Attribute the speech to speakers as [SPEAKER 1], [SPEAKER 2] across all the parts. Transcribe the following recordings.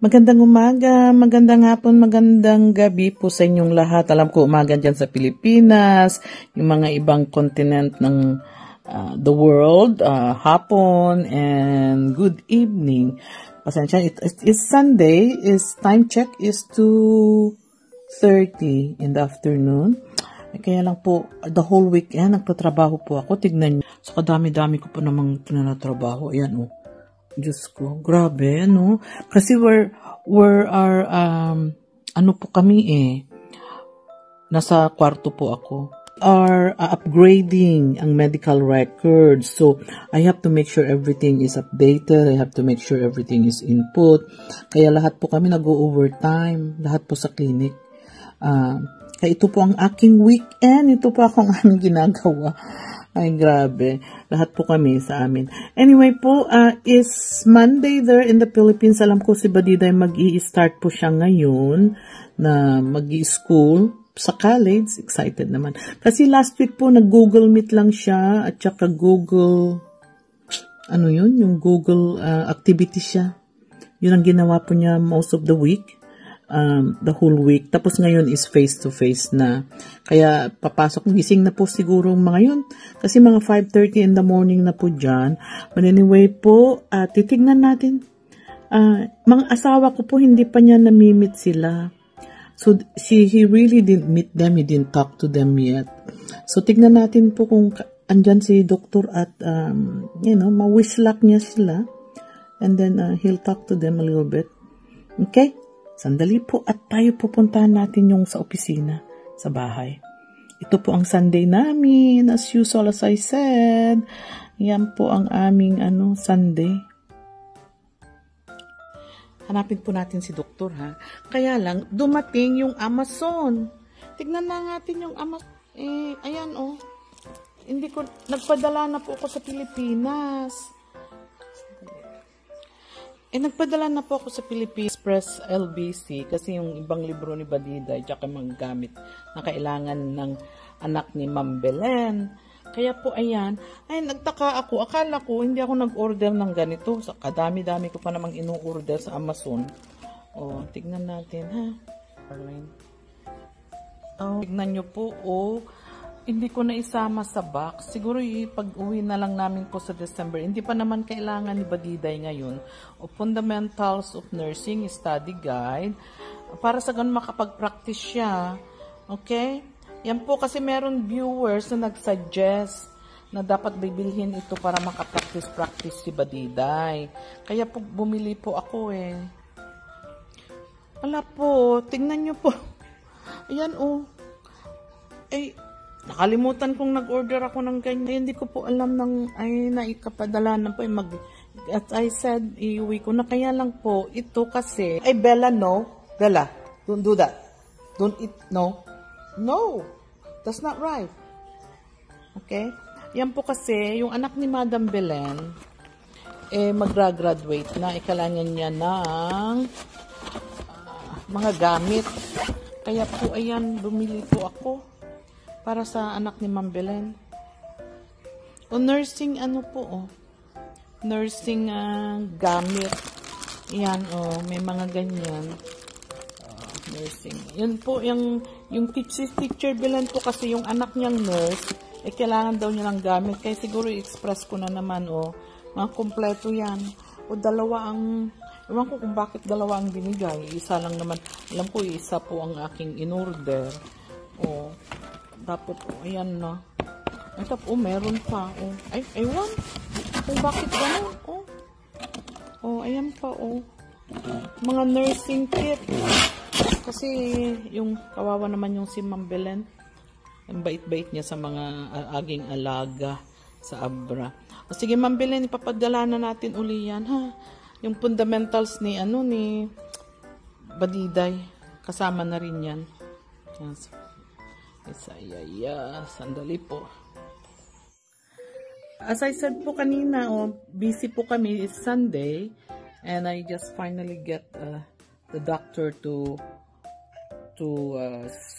[SPEAKER 1] Magandang umaga, magandang hapon, magandang gabi po sa inyong lahat. Alam ko umaga dyan sa Pilipinas, yung mga ibang continent ng the world, hapon and good evening. Pasensya, it's Sunday, time check is 2:30 in the afternoon. Kaya lang po, the whole weekend, nagtatrabaho po ako. Tignan nyo. So, kadami-dami ko po namang tinanatrabaho. Ayan, oh. Diyos ko, grabe, no? Kasi we're our, ano po kami nasa kwarto po ako. Are upgrading ang medical records. So, I have to make sure everything is updated. I have to make sure everything is input. Kaya lahat po kami nag-overtime. Lahat po sa clinic. Kaya ito po ang aking weekend. Ito po ang aming ginagawa. Ay, grabe. Lahat po kami sa amin. Anyway po, is Monday there in the Philippines. Alam ko si Badiday mag-i-start po siya ngayon na mag-i-school sa college. Excited naman. Kasi last week po, nag-Google Meet lang siya at saka Google, ano yun? Yung Google activity siya. Yun ang ginawa po niya most of the week. The whole week. Tapos ngayon is face-to-face na. Kaya papasok, gising na po siguro mga yun. Kasi mga 5:30 in the morning na po dyan. But anyway po, titignan natin. Mga asawa ko po, hindi pa niya namimit sila. So, he really didn't meet them. He didn't talk to them yet. So, tignan natin po kung andyan si doktor at, ma-wish luck niya sila. And then, he'll talk to them a little bit. Okay? Sandali po at tayo pupuntahan natin yung sa opisina, sa bahay. Ito po ang Sunday namin, as usual as I said. Yan po ang aming Sunday. Hanapin po natin si doktor, ha. Kaya lang, dumating yung Amazon. Tignan na natin yung Amazon. Ayan, oh. Nagpadala na po ako sa Pilipinas. Nagpadala na po ako sa Philippines Express LBC kasi yung ibang libro ni Badiday tsaka mga gamit na kailangan ng anak ni Ma'am Belen. Kaya po ayan, nagtaka ako. Akala ko hindi ako nag-order ng ganito. So, kadami-dami ko pa namang inu-order sa Amazon. Oh, tignan natin, ha. Oh, tignan nyo po, hindi ko na isama sa box. Siguro pag-uwi na lang namin po sa December. Hindi pa naman kailangan ni Badiday ngayon. O Fundamentals of Nursing Study Guide. Para sa ganun makapag-practice siya. Okay? Yan po kasi meron viewers na nag-suggest na dapat bibilhin ito para makapractice si Badiday. Kaya po bumili po ako Wala po. Tingnan nyo po. Ayan nakalimutan kong nag-order ako ng ganyan. Hindi ko po alam naikapadala na po. As I said, iuwi ko na. Kaya lang po, ito kasi, Bella, no? Bella, don't do that. Don't eat, no? No! That's not right. Okay? Yan po kasi, yung anak ni Madam Belen, magra-graduate na. Kailangan niya ng mga gamit. Kaya po, ayan, bumili po ako para sa anak ni Ma'am Belen. Nursing nursing gamit. Yan, may mga ganyan. Nursing. Yun po, yung teacher Belen po kasi yung anak niyang nurse, kailangan daw niya ng gamit. Kaya siguro i-express ko na naman, mga kompleto yan. Dalawa ewan ko kung bakit dalawa ang binigay. Isa lang naman. Alam ko, isa po ang aking in-order. Dapat, ayan na. Meron pa. Ewan. Kung bakit gano'n. Ayan pa, mga nursing kit. Kasi, yung kawawa naman yung si Ma'am Belen. Ang bait-bait niya sa mga aging alaga sa Abra. Sige, Ma'am Belen, ipapadala na natin uli yan, ha? Yung fundamentals ni Badiday. Kasama na rin yan. Sandali po. As I said po kanina, busy po kami. It's Sunday. And I just finally get the doctor to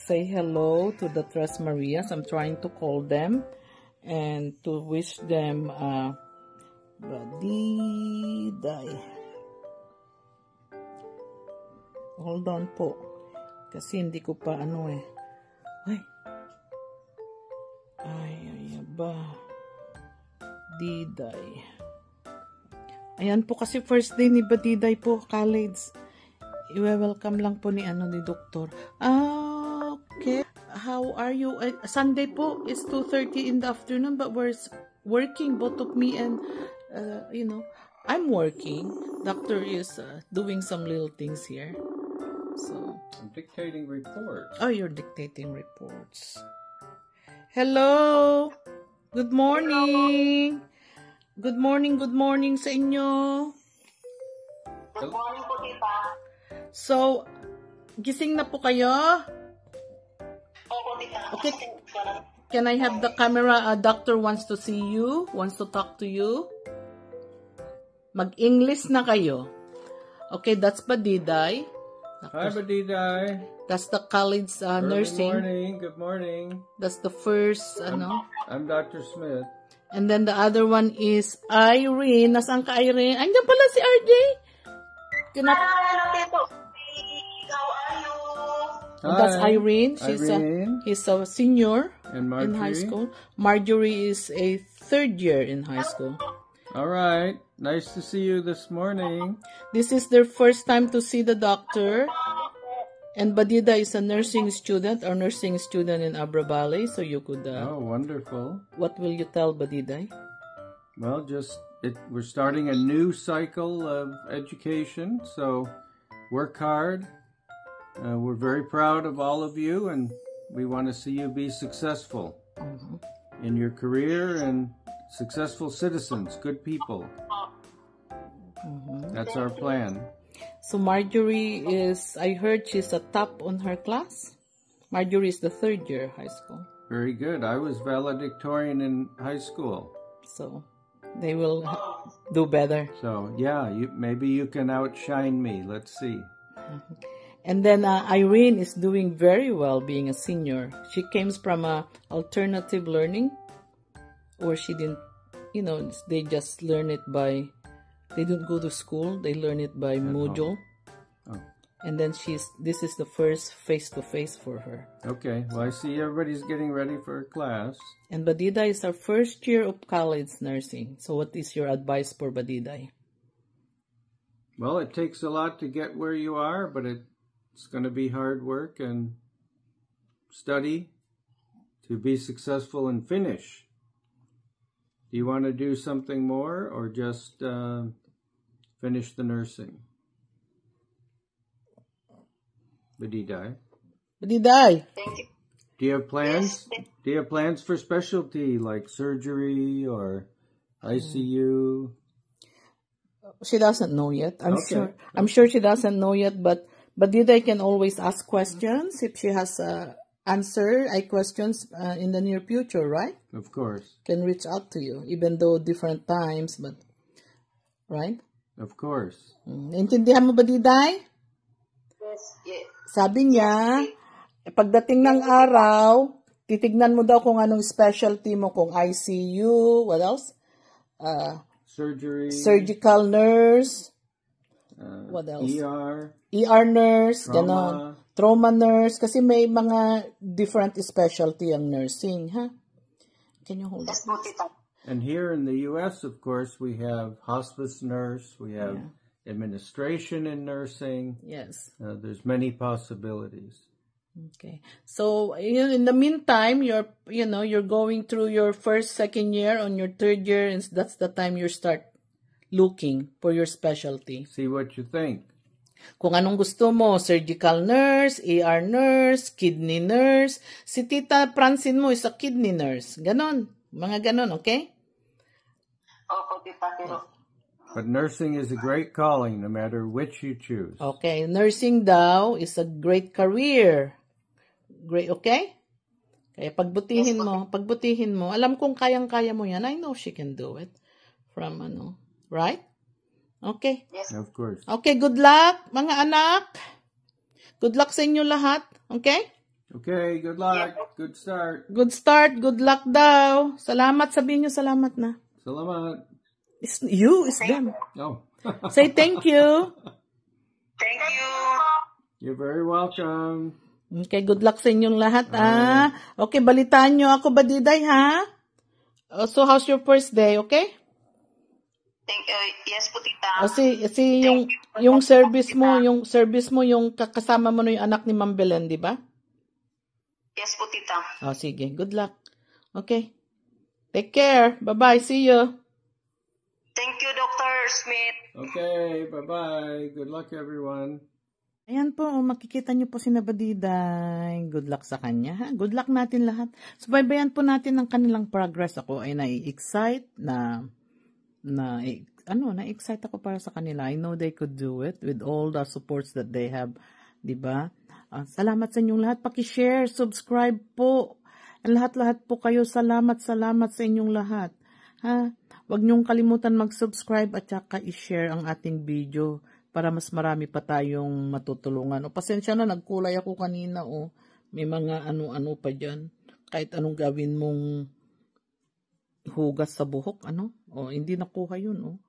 [SPEAKER 1] say hello to the Tres Marias. I'm trying to call them and to wish them Badiday. Hold on po. Kasi hindi ko pa ano eh. Ay, ba. Diday. Ayan po kasi first day ni Badiday po, college. I-welcome lang po ni doktor. Okay. How are you? Sunday po, it's 2:30 in the afternoon, but we're working, both of me and, I'm working. Doctor is doing some little things here. So
[SPEAKER 2] I'm dictating reports.
[SPEAKER 1] Oh, you're dictating reports. Hello. Good morning. Good morning sa inyo.
[SPEAKER 3] Good morning po, tita.
[SPEAKER 1] So, gising na po kayo?
[SPEAKER 3] Opo, tita.
[SPEAKER 1] Okay. Can I have the camera? Doctor wants to see you, wants to talk to you. Mag-English na kayo. Okay, that's Badiday.
[SPEAKER 2] Hi, Badiday.
[SPEAKER 1] That's the college nursing.
[SPEAKER 2] Good morning.
[SPEAKER 1] That's the first,
[SPEAKER 2] I'm Dr. Smith.
[SPEAKER 1] And then the other one is Irene. Nasaan ka, Irene? Andiyan pala si RJ.
[SPEAKER 3] Hello, tito. How are you?
[SPEAKER 1] That's Irene.
[SPEAKER 2] Irene.
[SPEAKER 1] He's a senior
[SPEAKER 2] And
[SPEAKER 1] in high
[SPEAKER 2] Marjorie.
[SPEAKER 1] school. Marjorie is a third year in high school.
[SPEAKER 2] All right. Nice to see you this morning.
[SPEAKER 1] This is their first time to see the doctor. And Badida is a nursing student or nursing student in Abra Valley. So you could...
[SPEAKER 2] Oh, wonderful.
[SPEAKER 1] What will you tell Badida?
[SPEAKER 2] Well, we're starting a new cycle of education, so work hard. We're very proud of all of you, and we want to see you be successful in your career and successful citizens, good people. That's our plan.
[SPEAKER 1] So Marjorie is, I heard she's a top on her class. Marjorie is the third year high school.
[SPEAKER 2] Very good. I was valedictorian in high school.
[SPEAKER 1] So they will do better.
[SPEAKER 2] So, yeah, maybe you can outshine me. Let's see.
[SPEAKER 1] And then Irene is doing very well being a senior. She came from alternative learning, or she didn't, they just learn it by, they didn't go to school. They learn it by module.
[SPEAKER 2] Oh.
[SPEAKER 1] And then this is the first face-to-face for her.
[SPEAKER 2] Okay. Well, I see everybody's getting ready for class.
[SPEAKER 1] And Badida is our first year of college nursing. So what is your advice for Badida?
[SPEAKER 2] Well, it takes a lot to get where you are, but it's going to be hard work and study to be successful and finish. Do you want to do something more or just finish the nursing? Badidai.
[SPEAKER 1] Badidai.
[SPEAKER 3] Thank you.
[SPEAKER 2] Do you have plans?
[SPEAKER 3] Yes.
[SPEAKER 2] Do you have plans for specialty like surgery or ICU?
[SPEAKER 1] She doesn't know yet.
[SPEAKER 2] Okay.
[SPEAKER 1] I'm sure she doesn't know yet, but Badidai can always ask questions if she has answer questions in the near future, right?
[SPEAKER 2] Of course.
[SPEAKER 1] Can reach out to you, even though different times, but right?
[SPEAKER 2] Of course.
[SPEAKER 1] Naintindihan mo ba, Diday?
[SPEAKER 3] Yes.
[SPEAKER 1] Sabi niya, pagdating ng araw, titignan mo daw kung anong specialty mo, kung ICU, what else?
[SPEAKER 2] Surgery.
[SPEAKER 1] Surgical nurse. What else? ER nurse, ganon. Trauma nurse, kasi may mga different specialty ang nursing, ha? Can you hold
[SPEAKER 3] Yes,
[SPEAKER 1] up?
[SPEAKER 2] And here in the U.S., of course, we have hospice nurse, we have administration in nursing.
[SPEAKER 1] Yes.
[SPEAKER 2] There's many possibilities.
[SPEAKER 1] Okay. So, in the meantime, you're going through your first, second year, on your third year, and that's the time you start looking for your specialty.
[SPEAKER 2] See what you think.
[SPEAKER 1] Kung anong gusto mo, surgical nurse, ER nurse, kidney nurse. Si Tita Francine mo is a kidney nurse. Ganon. Mga ganon, okay?
[SPEAKER 3] Opo, tita, pero...
[SPEAKER 2] But nursing is a great calling, no matter which you choose.
[SPEAKER 1] Okay. Nursing daw is a great career. Great, okay? Kaya pagbutihin mo. Alam kong kayang-kaya mo yan. I know she can do it. From right? Okay.
[SPEAKER 3] Yes.
[SPEAKER 2] Of course.
[SPEAKER 1] Okay, good luck, mga anak. Good luck sa inyo lahat. Okay?
[SPEAKER 2] Okay, good luck. Good start.
[SPEAKER 1] Good start. Good luck daw. Salamat. Sabihin nyo salamat na.
[SPEAKER 2] Salamat.
[SPEAKER 1] It's you, it's them.
[SPEAKER 2] Oh.
[SPEAKER 1] Say thank you.
[SPEAKER 3] Thank you.
[SPEAKER 2] You're very welcome.
[SPEAKER 1] Okay, good luck sa inyong lahat, Okay, balitaan nyo ako, Badiday, ha? So, how's your first day, okay?
[SPEAKER 3] Yes po, tita.
[SPEAKER 1] Yung service mo, yung kasama mo na yung anak ni Ma'am Belen, di ba?
[SPEAKER 3] Yes po, tita.
[SPEAKER 1] Sige, good luck. Okay. Take care. Bye-bye. See you.
[SPEAKER 3] Thank you, Dr. Smith.
[SPEAKER 2] Okay, bye-bye. Good luck, everyone.
[SPEAKER 1] Ayan po, makikita niyo po si Nabadiday. Good luck sa kanya, ha? Good luck natin lahat. Subaybayan po natin ang kanilang progress. Ako ay na-excite na-excite ako para sa kanila. I know they could do it with all the supports that they have, 'di ba? Salamat sa inyong lahat. Paki-share, subscribe po. Lahat-lahat po kayo. Salamat sa inyong lahat. Ha? Huwag niyong kalimutan mag-subscribe at saka i-share ang ating video para mas marami pa tayong matutulungan. Pasensya na, nagkulay ako kanina, May mga ano-ano pa dyan. Kahit anong gawin mong hugas sa buhok, hindi nakuha yun,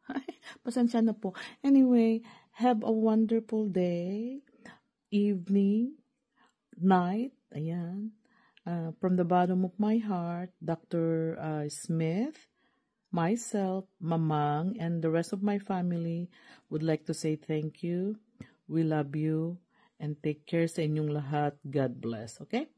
[SPEAKER 1] Pasensya na po. Anyway, have a wonderful day, evening, night, ayan. From the bottom of my heart, Dr. Smith, myself, Mamang, and the rest of my family would like to say thank you. We love you and take care sa inyong lahat. God bless, okay?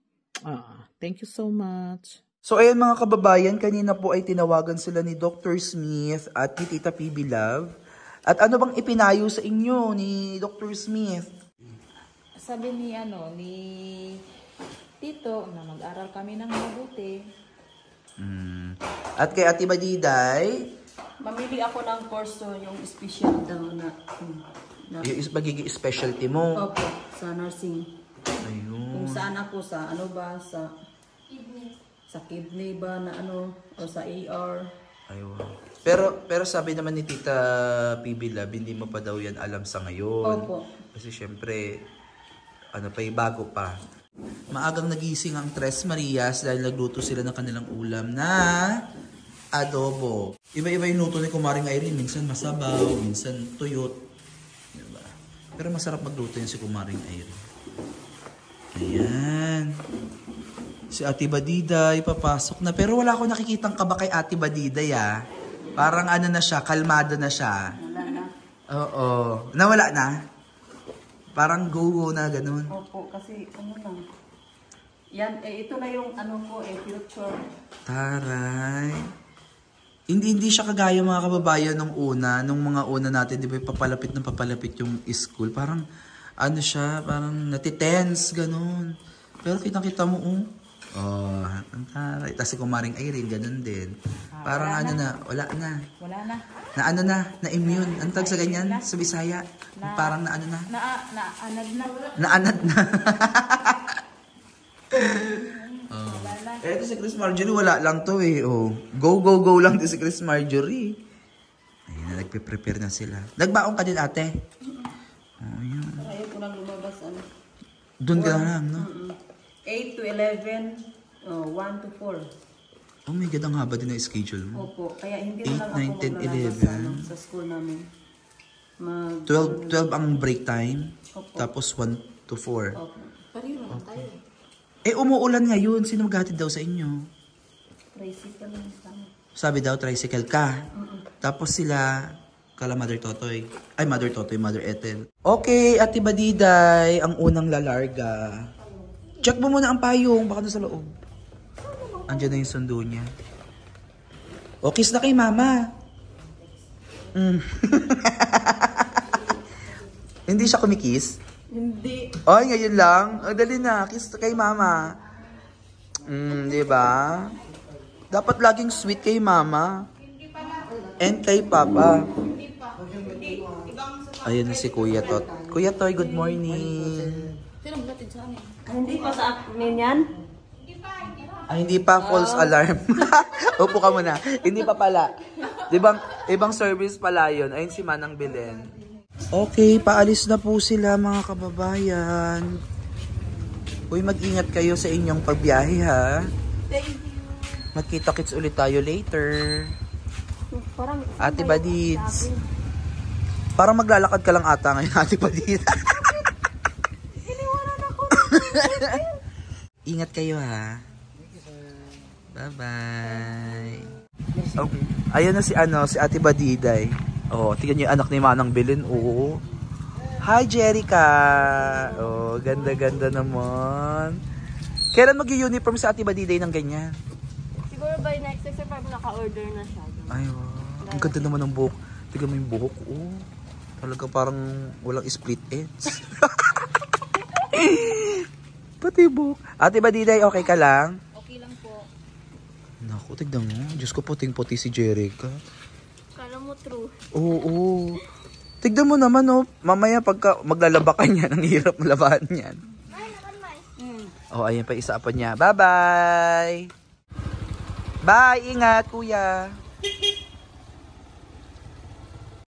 [SPEAKER 1] Thank you so much.
[SPEAKER 4] So ayan mga kababayan, kanina po ay tinawagan sila ni Dr. Smith at ni Tita PB Love. At ano bang ipinayo sa inyo ni Dr. Smith?
[SPEAKER 5] Sabi ni Tito na mag-aral kami ng mabuti.
[SPEAKER 4] At kay Ate Badiday,
[SPEAKER 5] Mamili ako ng kurso yung special daw na
[SPEAKER 4] yung magiging specialty mo.
[SPEAKER 5] Opo, sa nursing.
[SPEAKER 4] Ayun.
[SPEAKER 5] Kung saan ako sa kidney ba na o sa ER.
[SPEAKER 4] Ayun. Pero sabi naman ni Tita PB Love, hindi mo pa daw yan alam sa ngayon.
[SPEAKER 5] Opo.
[SPEAKER 4] Kasi syempre, bago pa. Maagang nagising ang Tres Marias dahil nagluto sila ng kanilang ulam na adobo. Iba-iba yung luto ni Kumaring Irene. Minsan masabaw, minsan tuyot. Diba? Pero masarap magluto yun si Kumaring Irene. Ayan. Si Ate Badiday, papasok na. Pero wala akong nakikitang kaba kay Ate Badiday, Parang na siya, kalmado na siya.
[SPEAKER 5] Wala na.
[SPEAKER 4] Oo. Nawala na? Parang go-go na, ganun.
[SPEAKER 5] Opo, kasi lang. Yan, ito na yung future.
[SPEAKER 4] Taray. Hindi siya kagaya mga kababayan nung mga una natin, di ba, papalapit yung school. Parang, siya, parang natitense, ganun. Pero kitang-kita mo, ang taray. Tapos si Kumaring Irene, ganun din. Parang wala na. Na-immune. Ang tag sa ganyan, sa Bisaya. Parang naanad na. Eto si Chris Marjorie, wala lang to Go lang to si Chris Marjorie. Ayun na, nagpe-prepare na sila. Nagbaon ka din, ate? Ayun.
[SPEAKER 5] Ayaw ko nang lumabas,
[SPEAKER 4] Doon ka lang, no?
[SPEAKER 5] 8 to 11, 1 to 4.
[SPEAKER 4] Oh my God, ang haba din na schedule mo.
[SPEAKER 5] Opo, kaya hindi
[SPEAKER 4] 8,
[SPEAKER 5] na lang
[SPEAKER 4] 9, 10, 11.
[SPEAKER 5] Sa school namin.
[SPEAKER 4] 12 ang break time.
[SPEAKER 5] Opo.
[SPEAKER 4] Tapos 1 to 4.
[SPEAKER 5] Opo.
[SPEAKER 3] Pareho lang tayo.
[SPEAKER 4] Umuulan ngayon. Sino maghatid daw sa inyo?
[SPEAKER 5] Tricycle lang kami.
[SPEAKER 4] Sabi daw, tricycle ka. Tapos sila, kala Mother Totoy. Ay, Mother Totoy, Mother Ethel. Okay, Ate Badiday, ang unang lalarga. Check mo muna ang payong, baka na sa loob. Andiyan na yung sundo niya. O, kiss na kay Mama. Hindi siya kumikiss?
[SPEAKER 5] Hindi.
[SPEAKER 4] Ay, ngayon lang. Dali na, kiss kay Mama. Di ba? Dapat laging sweet kay Mama. And kay Papa. Ayun na si Kuya Tot. Kuya Toy, good morning.
[SPEAKER 5] Hindi pa sa amin yan?
[SPEAKER 4] Ay, hindi pa, false alarm. Upo ka muna. Hindi pa pala. Ibang service pala yun. Ayun si Manang Belen. Okay, paalis na po sila mga kababayan. Uy, mag-ingat kayo sa inyong pagbiyahe, ha?
[SPEAKER 5] Thank you.
[SPEAKER 4] Magkita-kits ulit tayo later.
[SPEAKER 5] Parang,
[SPEAKER 4] Ate Badids. Parang maglalakad ka lang ata ngayon, Ate Badids. Ingat kayo ha. Bye-bye. Oh, ayun na si Ate Badiday. Oh, tingnan niyo yung anak ni Manang Belen. Oh. Hi, Jerica. Oh, ganda-ganda naman. Kailan mag-uniform si Ate Badiday ng ganyan?
[SPEAKER 6] Siguro by next week, pag naka-order na siya.
[SPEAKER 4] Ay, wow. Ang ganda naman ng buhok. Tingnan mo yung buhok. Oh, talaga parang walang split ends. Pati buhok. Ate Badiday, okay ka lang?
[SPEAKER 6] Okay lang po.
[SPEAKER 4] Naku, tignan mo. Diyos ko, puting-puti si Jerica.
[SPEAKER 6] Kala mo true.
[SPEAKER 4] Oo. Tignan mo naman, oh. Mamaya pagka maglalaba ka niyan, ang hirap labahan niyan. Oh, ayan pa isa pa niya. Bye-bye! Bye! Ingat, kuya!